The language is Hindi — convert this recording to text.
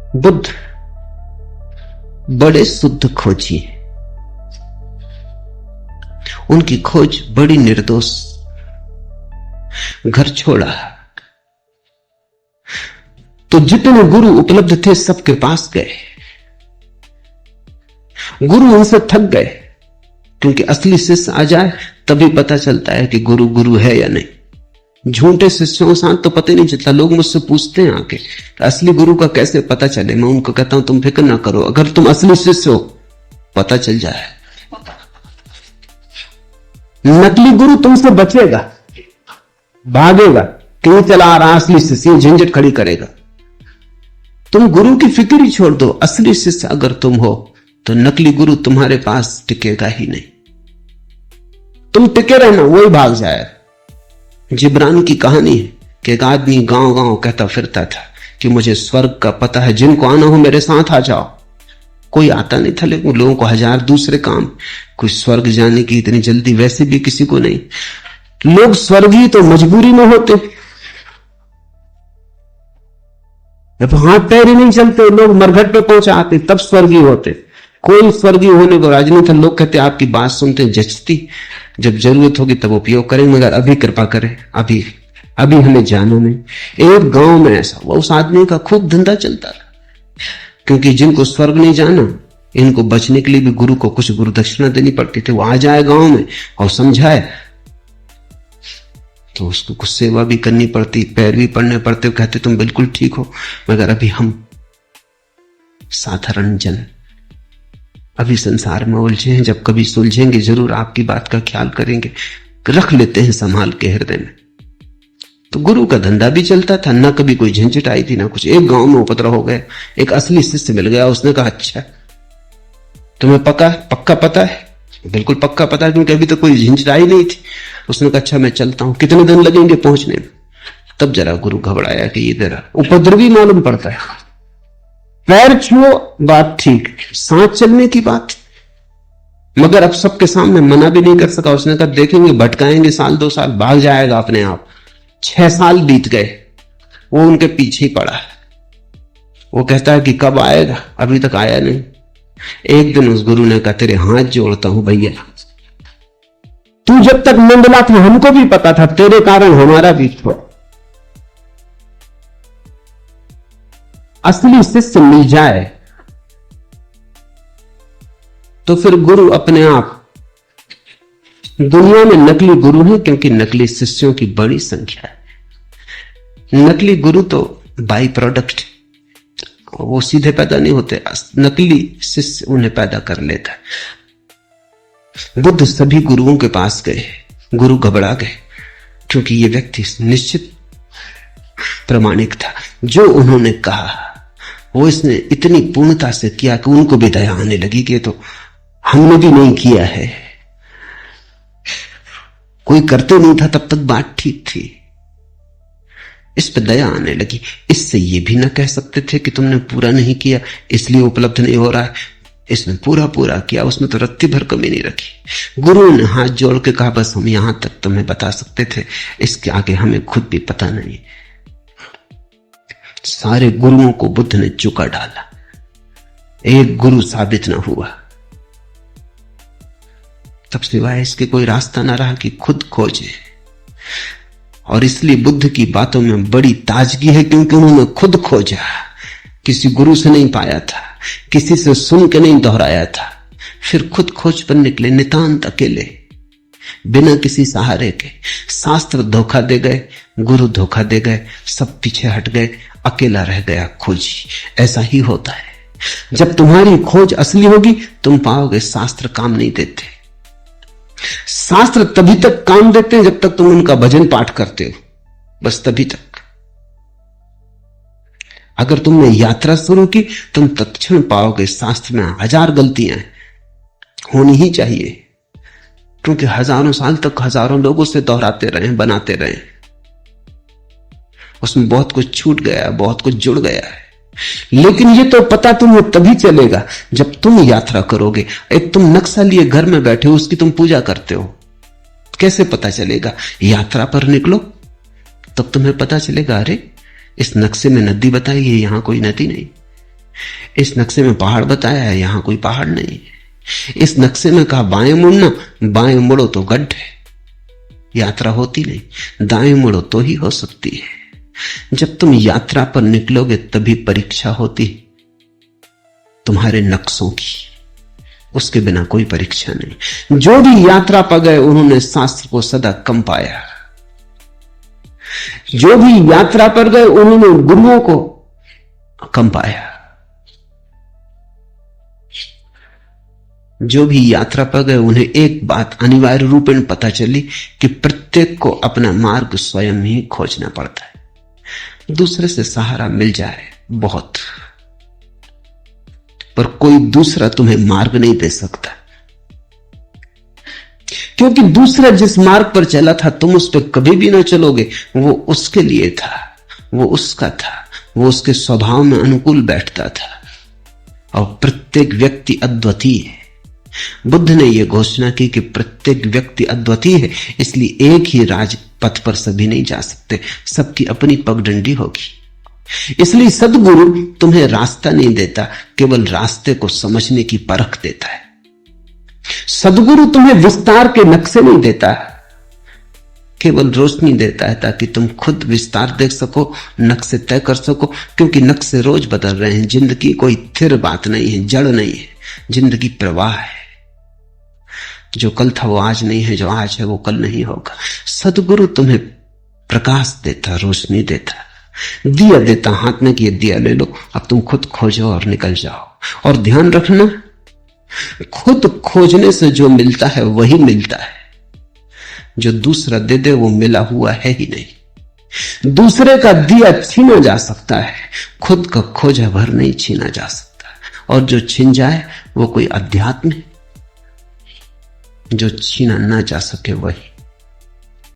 बुद्ध बड़े शुद्ध खोजी हैं। उनकी खोज बड़ी निर्दोष। घर छोड़ा तो जितने गुरु उपलब्ध थे सबके पास गए। गुरु उनसे थक गए, क्योंकि असली शिष्य आ जाए तभी पता चलता है कि गुरु गुरु है या नहीं। झूठे शिष्यों के साथ तो पता ही नहीं चलता। लोग मुझसे पूछते हैं आके, असली गुरु का कैसे पता चले? मैं उनको कहता हूं तुम फिक्र ना करो, अगर तुम असली शिष्य हो पता चल जाए। नकली गुरु तुमसे बचेगा, भागेगा, कहीं चला आ रहा, असली शिष्य झंझट खड़ी करेगा। तुम गुरु की फिक्र ही छोड़ दो। असली शिष्य अगर तुम हो तो नकली गुरु तुम्हारे पास टिकेगा ही नहीं। तुम टिके रहना, वही भाग जाएगा। जिब्रान की कहानी है कि एक आदमी गांव गांव कहता फिरता था कि मुझे स्वर्ग का पता है, जिनको आना हो मेरे साथ आ जाओ। कोई आता नहीं था, लेकिन लोगों को हजार दूसरे काम। कोई स्वर्ग जाने की इतनी जल्दी वैसे भी किसी को नहीं। लोग स्वर्गीय तो मजबूरी में होते, जब हाथ पैर ही नहीं चलते, लोग मरघट पे पहुंचा आते तब स्वर्गीय होते। कोई स्वर्गीय होने को राजी नहीं था। लोग कहते आपकी बात सुनते जचती, जब जरूरत होगी तब उपयोग करेंगे, मगर अभी कृपा करें, अभी हमें जाना नहीं। एक गांव में ऐसा हुआ, उस आदमी का खूब धंधा चलता था, क्योंकि जिनको स्वर्ग नहीं जाना, इनको बचने के लिए भी गुरु को कुछ गुरु दक्षिणा देनी पड़ती थी। वो आ जाए गांव में और समझाए तो उसको कुछ सेवा भी करनी पड़ती, पैर भी पड़ने पड़ते। कहते तुम बिल्कुल ठीक हो, मगर अभी हम साधारण जन अभी संसार में उलझे हैं, जब कभी सुलझेंगे जरूर आपकी बात का ख्याल करेंगे, रख लेते हैं संभाल के हृदय में। तो गुरु का धंधा भी चलता था, ना कभी कोई झंझट आई थी ना कुछ। एक गांव में उपद्रव हो गया, एक असली शिष्य मिल गया। उसने कहा अच्छा तुम्हें पक्का पता है? बिल्कुल पक्का पता है, क्योंकि अभी तो कोई झंझट आई नहीं थी। उसने कहा अच्छा मैं चलता हूं, कितने दिन लगेंगे पहुंचने में? तब जरा गुरु घबराया कि ये जरा उपद्रवी मालूम पड़ता है। पैर छुओ बात ठीक, सांस चलने की बात, मगर अब सबके सामने मना भी नहीं कर सका। उसने कहा देखेंगे, भटकाएंगे, साल 2 साल, भाग जाएगा अपने आप। 6 साल बीत गए, वो उनके पीछे ही पड़ा है। वो कहता है कि कब आएगा, अभी तक आया नहीं। एक दिन उस गुरु ने कहा तेरे हाथ जोड़ता हूं भैया, तू जब तक मंडला था हमको भी पता था, तेरे कारण हमारा भी हुआ। असली शिष्य मिल जाए तो फिर गुरु अपने आप। दुनिया में नकली गुरु हैं, क्योंकि नकली शिष्यों की बड़ी संख्या है। नकली गुरु तो बाई प्रोडक्ट, वो सीधे पैदा नहीं होते, नकली शिष्य उन्हें पैदा कर लेता है। बुद्ध सभी गुरुओं के पास गए, गुरु घबरा गए, क्योंकि ये व्यक्ति निश्चित प्रामाणिक था। जो उन्होंने कहा वो इसने इतनी पूर्णता से किया कि उनको भी दया आने लगी कि तो हमने भी नहीं किया है। कोई करते नहीं था तब तक बात ठीक थी, इस पर दया आने लगी। इससे ये भी ना कह सकते थे कि तुमने पूरा नहीं किया इसलिए उपलब्ध नहीं हो रहा है। इसने पूरा किया, उसमें तो रत्ती भर कमी नहीं रखी। गुरु ने हाथ जोड़ के कहा बस हम यहां तक तुम्हें बता सकते थे, इसके आगे हमें खुद भी पता नहीं। सारे गुरुओं को बुद्ध ने चुका डाला, एक गुरु साबित ना हुआ। तब सिवाय इसके कोई रास्ता ना रहा कि खुद खोजे। और इसलिए बुद्ध की बातों में बड़ी ताजगी है, क्योंकि उन्होंने खुद खोजा, किसी गुरु से नहीं पाया था, किसी से सुन के नहीं दोहराया था, फिर खुद खोज पर निकले, नितांत अकेले, बिना किसी सहारे के। शास्त्र धोखा दे गए, गुरु धोखा दे गए, सब पीछे हट गए, अकेला रह गया खोजी। ऐसा ही होता है, जब तुम्हारी खोज असली होगी तुम पाओगे शास्त्र काम नहीं देते। शास्त्र तभी तक काम देते हैं जब तक तुम उनका भजन पाठ करते हो, बस तभी तक। अगर तुमने यात्रा शुरू की तुम तत्क्षण पाओगे शास्त्र में 1000 गलतियां होनी ही चाहिए, क्योंकि हजारों साल तक हजारों लोगों से दोहराते रहे, बनाते रहे, उसमें बहुत कुछ छूट गया, बहुत कुछ जुड़ गया है। लेकिन ये तो पता तुम्हें तभी चलेगा जब तुम यात्रा करोगे। एक तुम नक्शा लिए घर में बैठे हो, उसकी तुम पूजा करते हो, कैसे पता चलेगा? यात्रा पर निकलो तब तुम्हें पता चलेगा, अरे इस नक्शे में नदी बताई है, यहां कोई नदी नहीं। इस नक्शे में पहाड़ बताया है, यहां कोई पहाड़ नहीं है। इस नक्शे में कहा बाएं मुड़ना, बाएं मुड़ो तो गड्ढ है, यात्रा होती नहीं। दाएं मुड़ो तो ही हो सकती है। जब तुम यात्रा पर निकलोगे तभी परीक्षा होती तुम्हारे नक्शों की, उसके बिना कोई परीक्षा नहीं। जो भी यात्रा पर गए उन्होंने शास्त्र को सदा कम पाया, जो भी यात्रा पर गए उन्होंने गुरुओं को कम पाया। जो भी यात्रा पर गए उन्हें एक बात अनिवार्य रूपेण पता चली कि प्रत्येक को अपना मार्ग स्वयं ही खोजना पड़ता है। दूसरे से सहारा मिल जाए बहुत, पर कोई दूसरा तुम्हें मार्ग नहीं दे सकता, क्योंकि दूसरा जिस मार्ग पर चला था तुम उस पर कभी भी ना चलोगे। वो उसके लिए था, वो उसका था, वो उसके स्वभाव में अनुकूल बैठता था। और प्रत्येक व्यक्ति अद्वितीय है। बुद्ध ने यह घोषणा की कि प्रत्येक व्यक्ति अद्वितीय है, इसलिए एक ही राजपथ पर सभी नहीं जा सकते, सबकी अपनी पगडंडी होगी। इसलिए सद्गुरु तुम्हें रास्ता नहीं देता, केवल रास्ते को समझने की परख देता है। सद्गुरु तुम्हें विस्तार के नक्शे नहीं देता, केवल रोशनी देता है ताकि तुम खुद विस्तार देख सको, नक्शे तय कर सको। क्योंकि नक्शे रोज बदल रहे हैं। जिंदगी कोई स्थिर बात नहीं है, जड़ नहीं है। जिंदगी प्रवाह है। जो कल था वो आज नहीं है, जो आज है वो कल नहीं होगा। सद्गुरु तुम्हें प्रकाश देता, रोशनी देता, दिया देता हाथ में कि ये दिया ले लो, अब तुम खुद खोजो और निकल जाओ। और ध्यान रखना, खुद खोजने से जो मिलता है वही मिलता है। जो दूसरा दे दे वो मिला हुआ है ही नहीं। दूसरे का दिया छीना जा सकता है, खुद का खोजा भर नहीं छीना जा सकता। और जो छिन जाए वो कोई अध्यात्म है, जो छीना ना जा सके वही।